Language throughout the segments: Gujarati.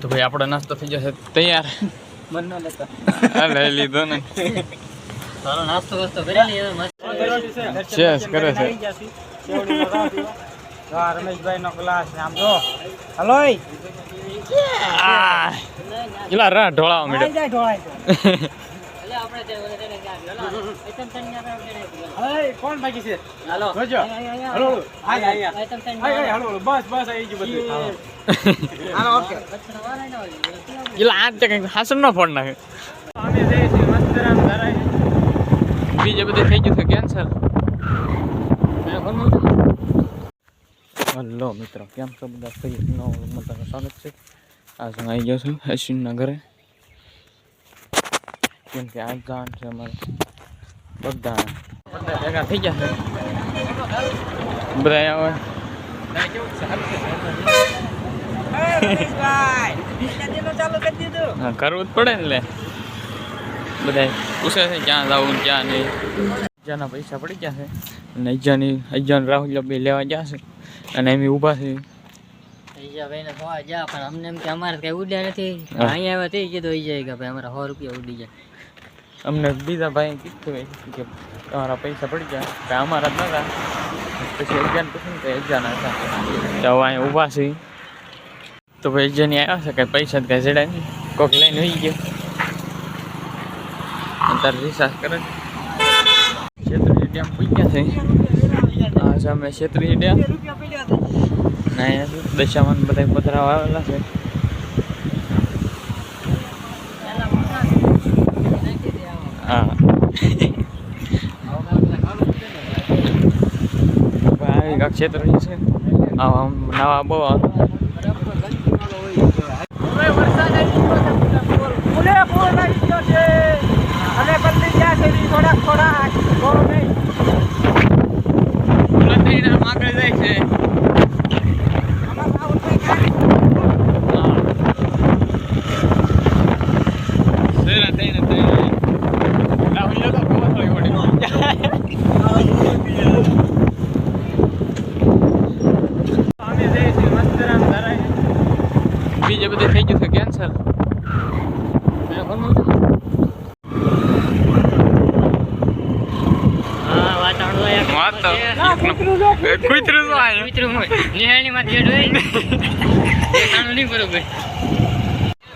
તો ભાઈ આપણો નાસ્તો થઈ જશે તૈયાર. મન ન લેતા લઈ લીધો ને. સારો નાસ્તો વસ્તો કરી લઈએ મસ્ત ચેસ કરે છે. રમેશભાઈ નો ગ્લાસ આમ જો હલો એલા રા ઢોળાવા મળ્યો. કોણ બાકી છે હાલો જોજો હલો બસ બસ આવી ગયું બધું હાલો ઓકે એલા આ કઈક હાસન નો ફોન નાખે. અમે જઈએ છીએ મસ્તરામ ધરાય બીજે બધે થઈ ગયું છે કેન્સલ. હલો મિત્રો, કેમ છો બધા? ફરી નવો તમારું સ્વાગત છે. આજ હું આવી ગયો છું અશ્વિનના ઘરે, કેમ કે આજ જવાનું છે અમારે બધા ભેગા થઈ ગયા છે. બધા આવે હા કરવું જ પડે ને. લે બધા પૂછે છે ક્યાં જવું ને ક્યાં નહીં. અજાના પૈસા પડી ગયા છે અને અજાન રાહુલ બે લેવા ગયા છે અને એમ ઊભા છે. પણ અમને એમ કે અમારે કઈ ઉડ્યા નથી, અહીંયા આવ્યા તે કીધું એ જાય કે ભાઈ અમારા 100 રૂપિયા ઉડી જાય. અમને બીજા ભાઈ કીધું કે તમારા પૈસા પડી ગયા, કે અમારા જ નતા. પછી અજાન પૂછ્યું કે અજાના હતા, તો અહીંયા ઊભા છે. તો ભાઈ અજાની આવ્યા છે કઈ પૈસા કઈ જડાય નહીં, કોક લઈને હોઈ ગયો. તારે રિસાર્જ કરે છેત્રી ડેમ પૂછ્યા છે. આ સામે છેત્રી ડેમ દશામાં બધા પધરાવા આવેલા છે. હા ભાઈ ક્ષેત્ર છે નવા બહુ આગળ જાય છે. બીજે બધે થઈ ગયું છે કેન્સલ.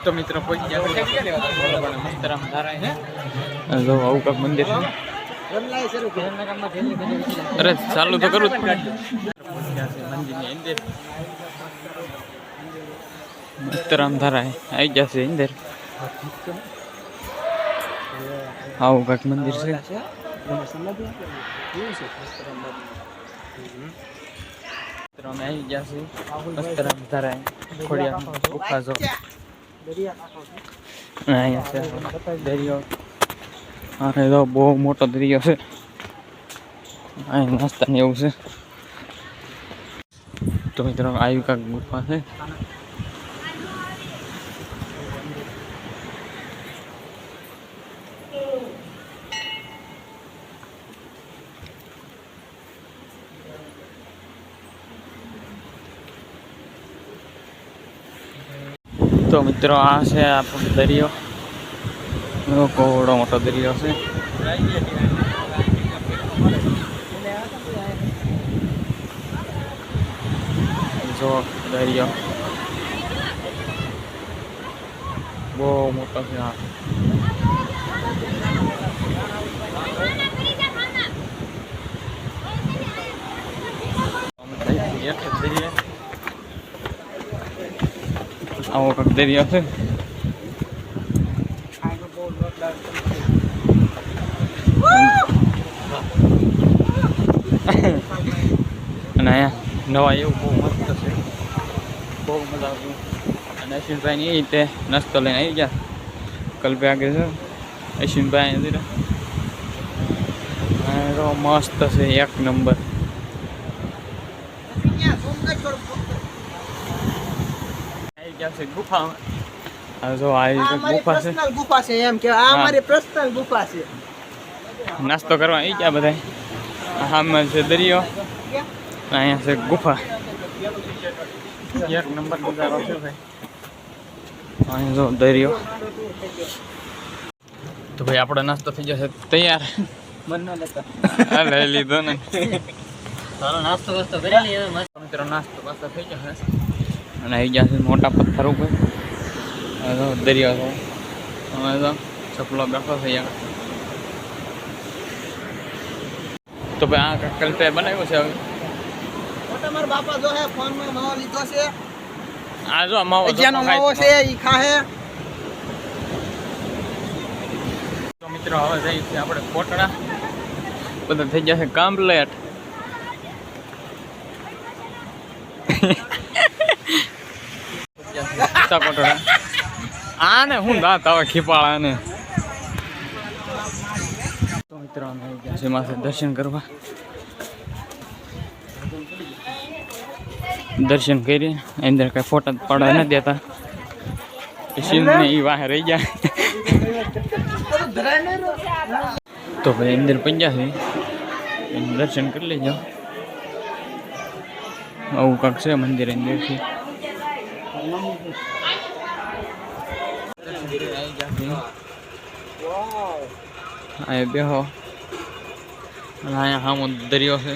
તો મિત્રો પહોંચી ગયા મસ્તરામ ધારાય. જો આવું કાંક મંદિર છે. અરે ચાલુ તો કરું જ પડે. મંદિરની અંદર મસ્તરામ ધારાય આવી જશે અંદર. આવું કાંક મંદિર છે. અમે આવી ગયા છીએ મસ્તરામ ધારાય. ખોડિયાર ગુફા જો અહીંયા છે દરિયો. અરે તો બહુ મોટો દરિયો છે. અહીં નાસ્તા ને એવું છે. તો મિત્રો આવી કાંક ગુફા છે. તો મિત્રો આ છે આપણો દરિયો. કોવડો મોટો દરિયો છે. જો દરિયો બહુ મોટો છે. આ આવો કંઈક દરિયો છે. અને અહીંયા નવા એવું બહુ મસ્ત છે, બહુ મજા આવતી. અને અશ્વિનભાઈ એ રીતે નાસ્તો લઈને આવી ગયા. કલ્પે આગળ છે અશ્વિનભાઈ નથી મસ્ત છે, એક નંબર. ગુફા જો ગુફા છે. ગુફા છે એમ કે આ અમારી પર્સનલ ગુફા છે. નાસ્તો કરવા આવી ગયા બધા. આમાં છે દરિયો, અહીંયા છે ગુફા. એક નંબર નજારો છે ભાઈ. અહીં જો દરિયો. તો ભાઈ આપણો નાસ્તો થઈ જશે તૈયાર. હા લઈ લીધો ને. ચાલો નાસ્તો વાસ્તો કરી લઈએ હવે મસ્ત. મિત્રો નાસ્તો પાસ્તો થઈ જશે અને આવી જશે મોટા પથ્થર ઉપર. હવે તો દરિયો છે. હવે તો ચપલો બેઠો થઈ જાય. તો ભાઈ આ કલ્પે બનાવ્યો છે હવે. તમારા બાપા જો હે ફોનમાં માવો લીધો છે. આ જો માવો જેનો માવો છે ઈ ખાહે. તો મિત્રો હવે જઈએ છીએ આપણે કોટડા. બધા થઈ જશે કમ્પ્લેટ. કોટડા આને હું દાંત આવે ખીપાળા ને. તો મિત્રો અમે આવી ગયા છે માથે દર્શન કરવા. દર્શન કરી અંદર કઈ ફોટા પાડવા નથી દેતા. સીન ને એ વાહે રહી જાય. તો ભાઈ અંદર પંજા છે એનું દર્શન કરી લેજો. આવું કાંક છે મંદિર અંદરથી. અહીંયા બેહો અને અહીંયા સામો દરિયો છે.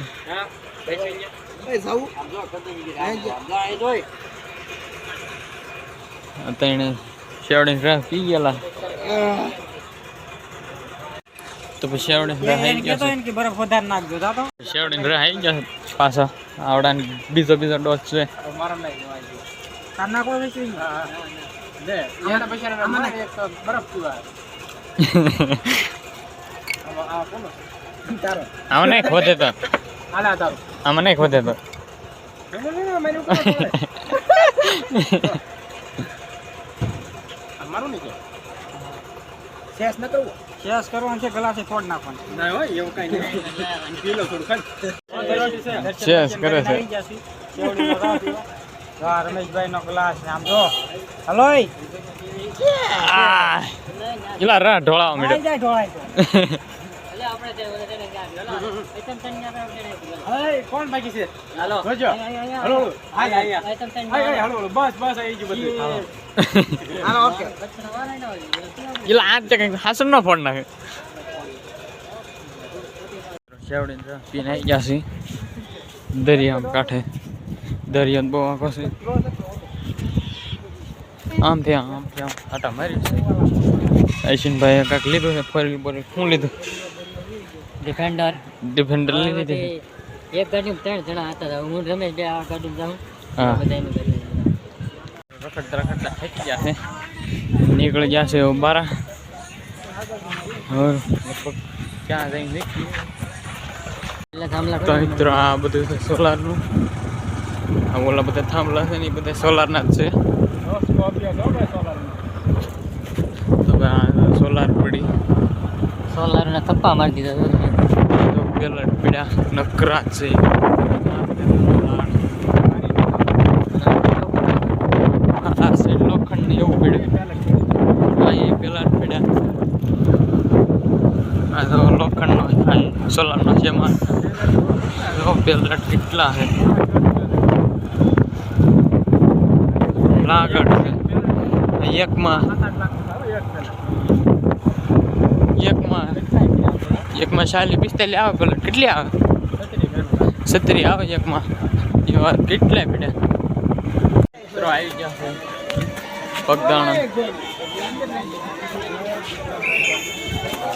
અત્યારે શેવડે ગ્રાસ પી ગયેલા. તો પછી શેવડે ગ્રાસ આવી ગયા છે. બરફ વધારે નાખજો તો શેવડે ગ્રાસ આવી ગયા છે પાછા. આવડા બીજો ડોઝ છે. આમાં નહીં ખોદે તો. આમાં નહીં ખોદે તો. શેષ કરવાનું છે ગલાસે ફોડ નાખવાનું. શેષ કરે છે. રમેશભાઈ નો ગ્લાસ આમ જો હલો પેલા રા ઢોળાવા મળ્યો. કોણ બાકી છે હાલો જોજો હલો હલો બસ બસ આવી ગયું બધું હાલો ઓકે પેલા આ તો કંઈક હાસન નો ફોડ નાખે. શેવડી પીને આવી ગયા છે દરિયા કાંઠે. દરિયો બહુ આખો છે. આમથી આમ આટા મારી છે. આઈશનભાઈ કાંઈક લીધું છે. ફરી બોરી શું લીધું? ડિફેન્ડર લીધી. એક ગાડીમાં 3 જણા હતા. હું રમેશ બે આ ગાડીમાં જાઉં. હા બધાનું ગાડી રખડતા થાકી ગયા છે. નીકળી ગયા છે બારા. હવે લગભગ ક્યાં જઈને નીકળી. તો મિત્રો આ બધું છે સોલારનું. આ ઓલા બધા થાંભલા છે ને એ બધા સોલારના જ છે. તો આ સોલાર પડી. સોલારના થપ્પા મારી દીધા પેલા પીડા નકરા છે. આ સાઈડ લોખંડ ને એવું પીડ્યું. આ એ પેલા પીડા. આ તો લોખંડનો સોલારનો છે. એમાં પેલા કેટલા છે લાગડ છે. એકમાં 40-45 આવે. પેલા કેટલી આવે? 70 આવે એકમાં. એવા કેટલા પીડા આવી ગયા છે પગદાણા.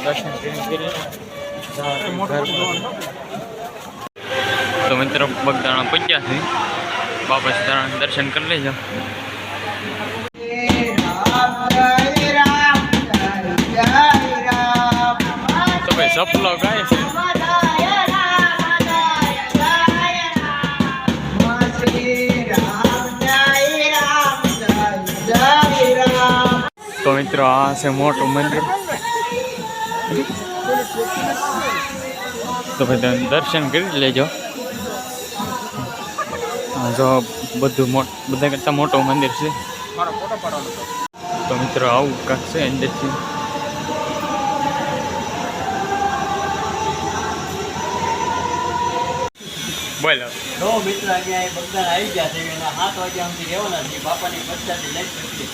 દર્શન કરી તો મિત્રો બગદાણા પહોંચ્યા છે. બાપા સીતારામ દર્શન કરી લેજો. તો ભાઈ સપલો ગાય છે. તો મિત્રો આ છે મોટું મંદિર. તો ભાઈ તમે દર્શન કરી લેજો. જો બધું બધા કરતાં મોટું મંદિર છે. તો મિત્રો આવું કાંક છે અંદરથી. બોલો તો મિત્રો અહીંયા બગદાણા આવી ગયા છે. એના 7 વાગ્યા સુધી રહેવાના છે. બાપાની બચ્ચાથી લઈ શકીએ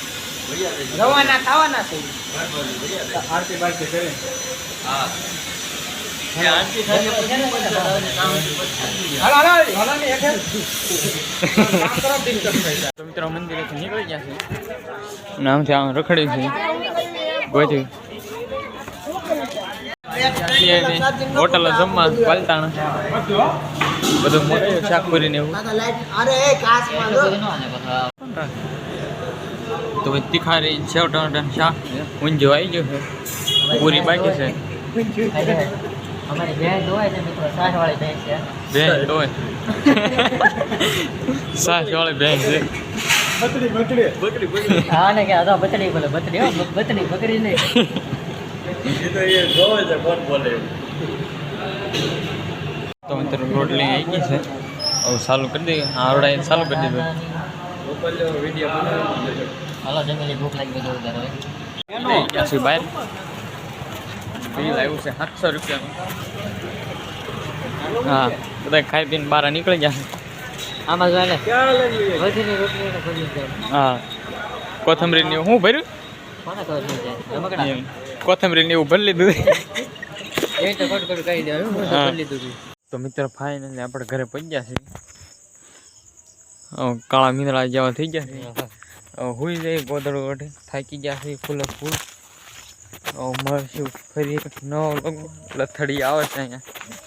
રવાના ખાવાના છે આરતી બારતી કરે હાલો ને એક તો મિત્રો મંદિરેથી નીકળી ગયા છે નામથી આમ રખડી છે ગોથી હોટલ જમવા પાલતાણ બધું મોટું શાક પૂરીને એવું અરે કાચમાં જો તો ભાઈ તીખારી સેવ ટમાટર શાક ઊંધિયું આવી ગયું છે પૂરી બાકી છે અમારી બેન હોય છે મિત્રો સાસવાળી બેન છે બેન હોય સાસ વાળી બેન છે હા ને કે આ બતડી બોલે બતડી હો બતડી બકરી નહીં તો મિત્રો રોટલી આવી ગઈ છે હવે ચાલુ કરી દઈએ આવડાય ચાલુ કરી દીધું હાલો જમીલી ભૂખ લાગી બધું ઉધાર હોય ત્યાંથી બહાર બિલ આવ્યું છે 700 રૂપિયાનું હા બધા ખાઈ પીને બહાર નીકળી ગયા છે આમાં જો ને વધીની રોટલી ને ભરી જાય હા કોથમરીને હું ભર્યું કોને ખબર નહીં જાય રમકડા કોથમરીને એવું ભરી લીધું એ તો કટ કટ કહી દેવું હું તો ભરી લીધું હતું તો મિત્રો ફાઇનલી આપણે ઘરે પહોંચી ગયા છે કાળા મીંદડા જેવા થઈ ગયા છે હુઈ જાય ગોદડો વઢે થાકી ગયા છે ફૂલે ફૂલ મળશું ફરી નવો લથડી આવે છે અહીંયા